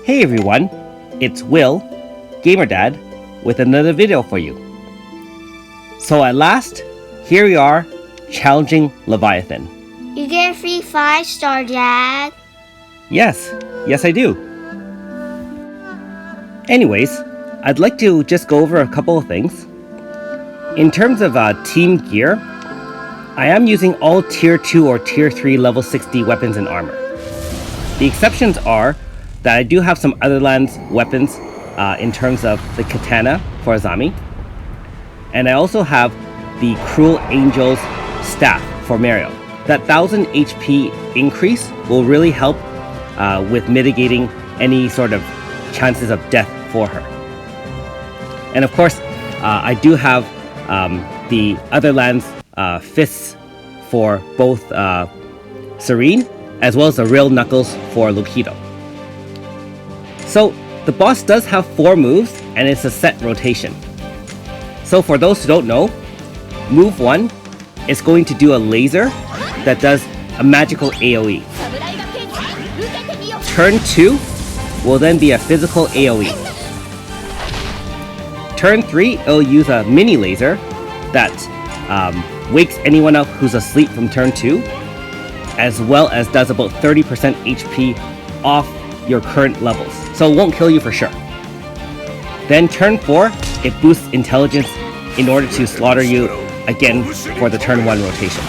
Hey everyone, it's Will, GamerDad, with another video for you. So at last, here we are, challenging Leviathan. You get a free 5-star, Dad. Yes I do. Anyways, I'd like to just go over a couple of things. In terms of team gear, I am using all Tier 2 or Tier 3 level 60 weapons and armor. The exceptions are that I do have some other lands weapons in terms of the katana for Azami. And I also have the Cruel Angel's staff for Mario. That 1000 HP increase will really help with mitigating any sort of chances of death for her. And of course, I do have the other lands fists for both Serene as well as the real knuckles for Lokido. So the boss does have 4 moves and it's a set rotation. So for those who don't know, move 1 is going to do a laser that does a magical AoE. Turn 2 will then be a physical AoE. Turn 3 it'll use a mini laser that wakes anyone up who's asleep from turn 2, as well as does about 30% HP off your current levels, so it won't kill you for sure. Then turn 4, it boosts intelligence in order to slaughter you again for the turn 1 rotation.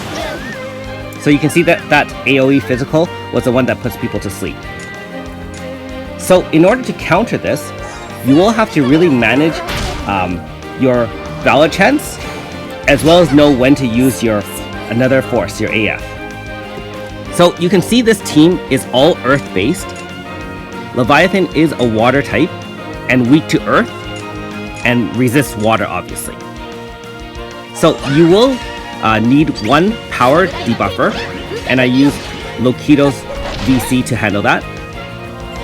So you can see that that AoE physical was the one that puts people to sleep. So in order to counter this, you will have to really manage your Valor chance, as well as know when to use your another force, your AF. So you can see this team is all earth based. Leviathan is a water type and weak to earth and resists water obviously. So you will need 1 power debuffer, and I use Lokido's VC to handle that.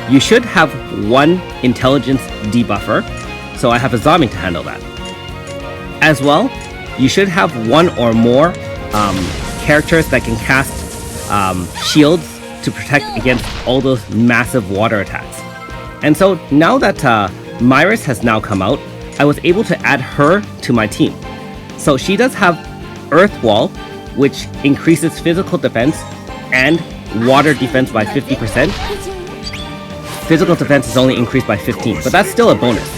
You should have 1 intelligence debuffer, so I have Azami to handle that. As well, you should have 1 or more characters that can cast shields to protect against all those massive water attacks. And so now that Myris has now come out, I was able to add her to my team. So she does have Earth Wall, which increases physical defense and water defense by 50%. Physical defense is only increased by 15, but that's still a bonus.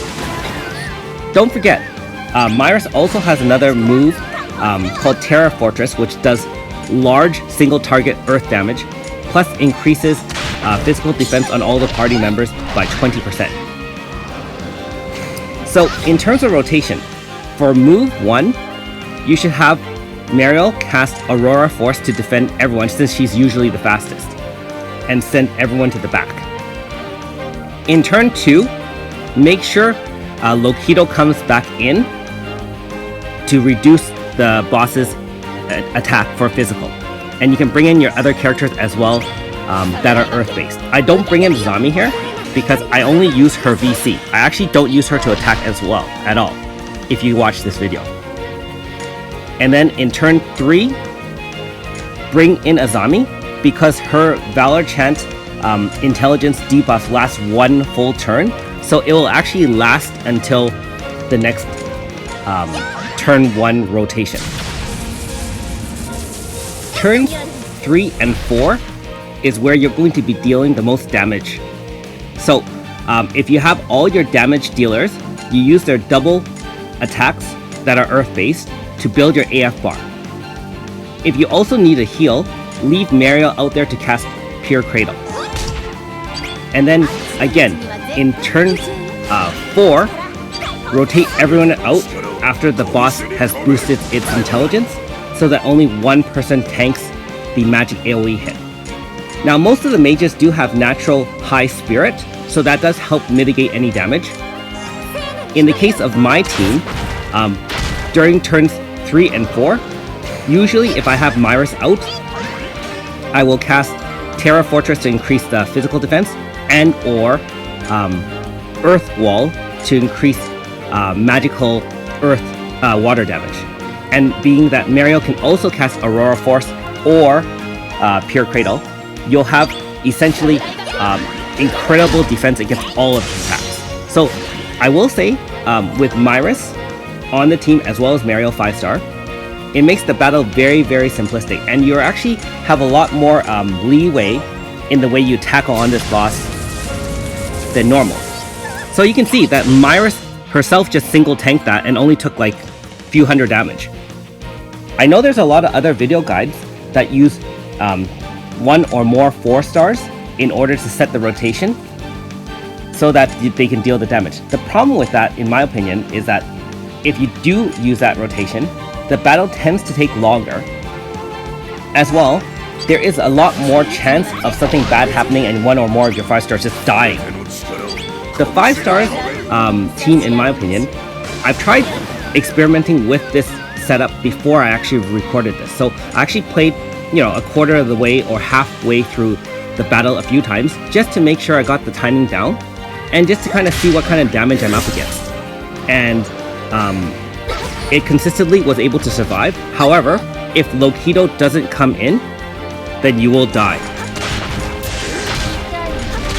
Don't forget, Myris also has another move called Terra Fortress, which does large single target earth damage, plus increases physical defense on all the party members by 20%. So in terms of rotation, for move 1, you should have Mariel cast Aurora Force to defend everyone since she's usually the fastest, and send everyone to the back. In turn 2, make sure Lokido comes back in to reduce the boss's attack for physical. And you can bring in your other characters as well that are earth-based. I don't bring in Zami here because I only use her VC. I actually don't use her to attack as well at all, if you watch this video. And then in turn 3, bring in Azami because her Valor Chant intelligence debuff lasts 1 full turn, so it will actually last until the next turn 1 rotation. Turns 3 and 4 is where you're going to be dealing the most damage. So if you have all your damage dealers, you use their double attacks that are earth based to build your AF bar. If you also need a heal, leave Mario out there to cast Pure Cradle. And then again, in turn 4, rotate everyone out after the boss has boosted its intelligence, so that only 1 person tanks the magic AoE hit. Now most of the mages do have natural high spirit, so that does help mitigate any damage. In the case of my team, during turns 3 and 4, usually if I have Myris out, I will cast Terra Fortress to increase the physical defense, and or Earth Wall to increase magical earth water damage. And being that Mario can also cast Aurora Force or Pure Cradle, you'll have essentially incredible defense against all of his attacks. So I will say, with Myris on the team as well as Mariel 5-star, it makes the battle very, very simplistic, and you actually have a lot more leeway in the way you tackle on this boss than normal. So you can see that Myris herself just single tanked that and only took like a few hundred damage. I know there's a lot of other video guides that use 1 or more 4-stars in order to set the rotation so that they can deal the damage. The problem with that, in my opinion, is that if you do use that rotation, the battle tends to take longer. As well, there is a lot more chance of something bad happening and 1 or more of your 5-stars just dying. The 5-star team, in my opinion, I've tried experimenting with this setup before I actually recorded this. So I actually played, a quarter of the way or halfway through the battle a few times just to make sure I got the timing down and just to kind of see what kind of damage I'm up against. And it consistently was able to survive. However, if Lokido doesn't come in, then you will die.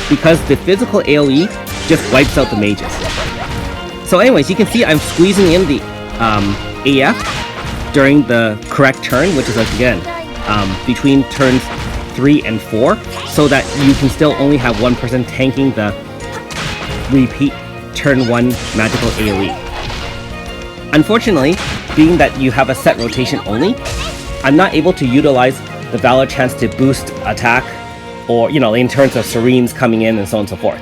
Because the physical AoE just wipes out the mages. So anyways, you can see I'm squeezing in the AF during the correct turn, which is like, again, between turns 3 and 4, so that you can still only have one person tanking the repeat turn 1 magical AoE. Unfortunately, being that you have a set rotation only, I'm not able to utilize the Valor chance to boost attack, or in terms of Serenes coming in and so on and so forth.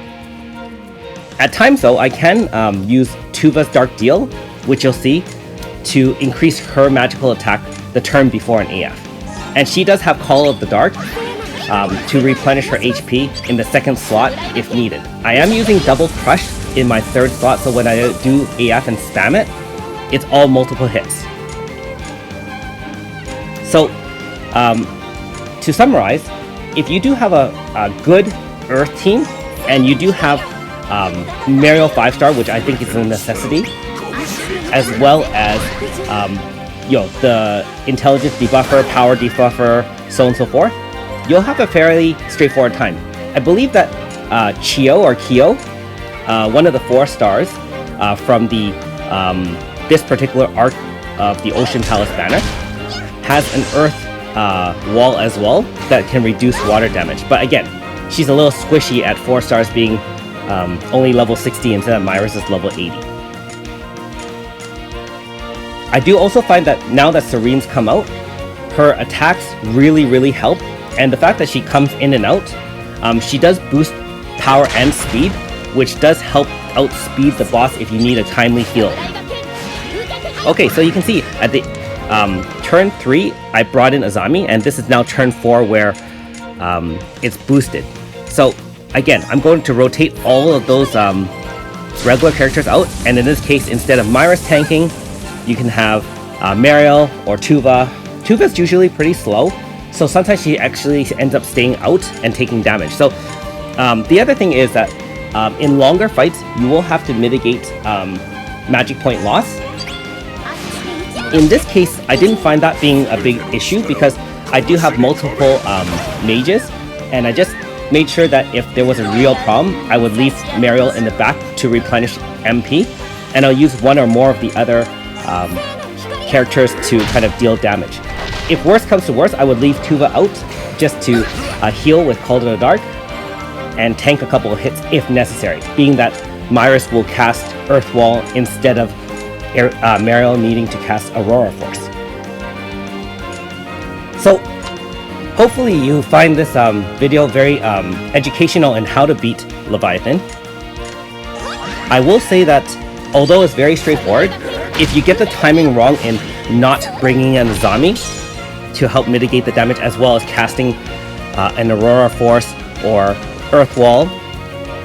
At times though, I can use Tuva's Dark Deal, which you'll see, to increase her magical attack the turn before an AF. And she does have Call of the Dark to replenish her HP in the second slot if needed. I am using Double Crush in my third slot, so when I do AF and spam it, it's all multiple hits. So, to summarize, if you do have a good Earth team, and you do have Mariel 5-star, which I think is a necessity, as well as the intelligence debuffer, power debuffer, so on and so forth, you'll have a fairly straightforward time. I believe that Kyo, one of the 4-stars from the this particular arc of the Ocean Palace banner, has an Earth wall as well that can reduce water damage. But again, she's a little squishy at 4 stars being only level 60 instead of Myris is level 80. I do also find that now that Serene's come out, her attacks really help, and the fact that she comes in and out, she does boost power and speed, which does help outspeed the boss if you need a timely heal. Okay, so you can see at the turn 3, I brought in Azami, and this is now turn 4 where it's boosted. So again, I'm going to rotate all of those regular characters out, and in this case, instead of Myris tanking, you can have Mariel or Tuva. Tuva's usually pretty slow, so sometimes she actually ends up staying out and taking damage. So the other thing is that in longer fights, you will have to mitigate magic point loss. In this case, I didn't find that being a big issue because I do have multiple mages, and I just made sure that if there was a real problem, I would leave Mariel in the back to replenish MP, and I'll use one or more of the other characters to kind of deal damage. If worst comes to worst, I would leave Tuva out just to heal with Call of the Dark and tank a couple of hits if necessary, being that Myris will cast Earth Wall instead of Mariel needing to cast Aurora Force. So hopefully you find this video very educational in how to beat Leviathan. I will say that although it's very straightforward, if you get the timing wrong in not bringing in Azami to help mitigate the damage, as well as casting an Aurora Force or Earth Wall,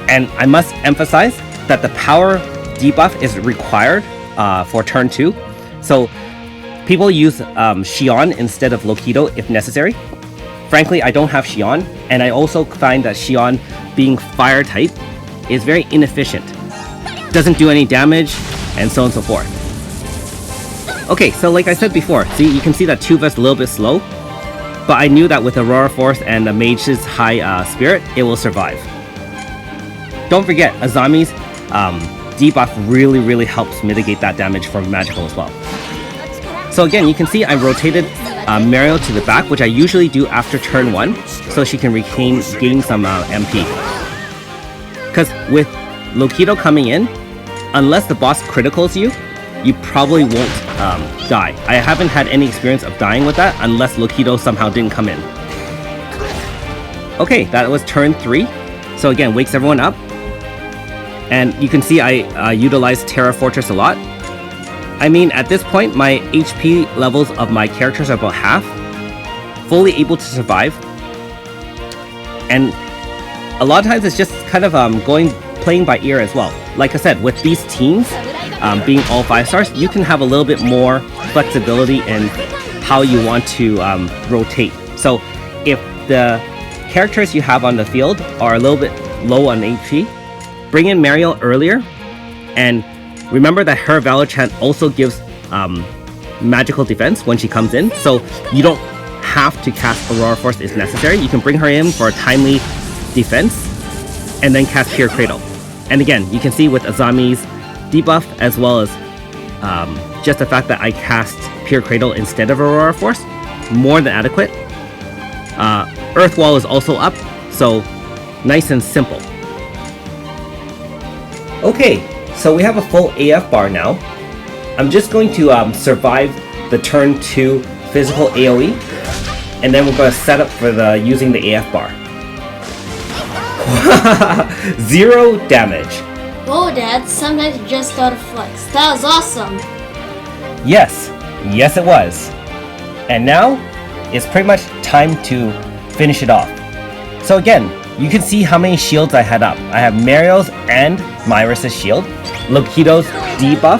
and I must emphasize that the power debuff is required for turn 2, so people use Xion instead of Lokido if necessary. Frankly, I don't have Xion, and I also find that Xion, being fire type, is very inefficient. Doesn't do any damage, and so on and so forth. Okay, so like I said before, see, you can see that Tuva's a little bit slow, but I knew that with Aurora Force and the Mage's high spirit, it will survive. don't forget, Azami's debuff really helps mitigate that damage from magical as well. So again, you can see I rotated Mario to the back, which I usually do after turn 1, so she can gain some MP. Because with Loquito coming in, unless the boss criticals you, you probably won't die. I haven't had any experience of dying with that unless Loquito somehow didn't come in. Okay, that was turn 3. So again, wakes everyone up. And you can see I utilized Terra Fortress a lot. I mean, at this point, my HP levels of my characters are about half. Fully able to survive. And a lot of times it's just kind of playing by ear as well. Like I said, with these teams being all 5 stars, you can have a little bit more flexibility in how you want to rotate. So if the characters you have on the field are a little bit low on HP, bring in Mario earlier, and remember that her Valor Chant also gives magical defense when she comes in, so you don't have to cast Aurora Force if necessary. You can bring her in for a timely defense, and then cast Pure Cradle. And again, you can see with Azami's debuff, as well as just the fact that I cast Pure Cradle instead of Aurora Force, more than adequate. Earth Wall is also up, so nice and simple. Okay, so we have a full AF bar now. I'm just going to survive the turn 2 physical AoE, and then we're going to set up for using the AF bar. 0 damage. Whoa, Dad, sometimes you just gotta flex. That was awesome. Yes it was. And now, it's pretty much time to finish it off. So again, you can see how many shields I had up. I have Mario's and Myris's shield, Loquito's debuff,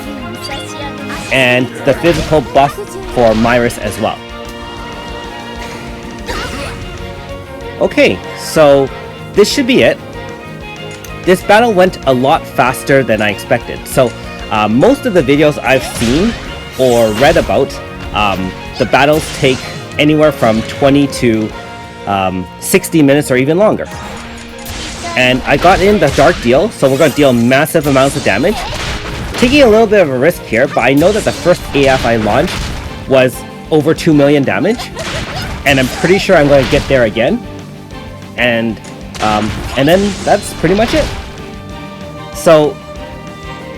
and the physical buff for Myris as well. Okay, so this should be it. This battle went a lot faster than I expected. So most of the videos I've seen or read about, the battles take anywhere from 20 to 60 minutes or even longer. And I got in the Dark Deal, so we're going to deal massive amounts of damage. Taking a little bit of a risk here, but I know that the first AF I launched was over 2 million damage, and I'm pretty sure I'm going to get there again. And then that's pretty much it. So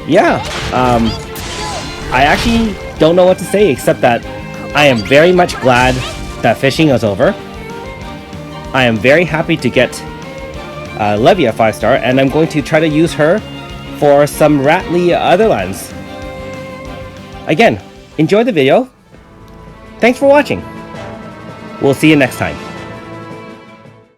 yeah, I actually don't know what to say except that I am very much glad that fishing is over. I am very happy to get Levy a 5-star, and I'm going to try to use her for some Rattly other lands. Again, enjoy the video. Thanks for watching. We'll see you next time.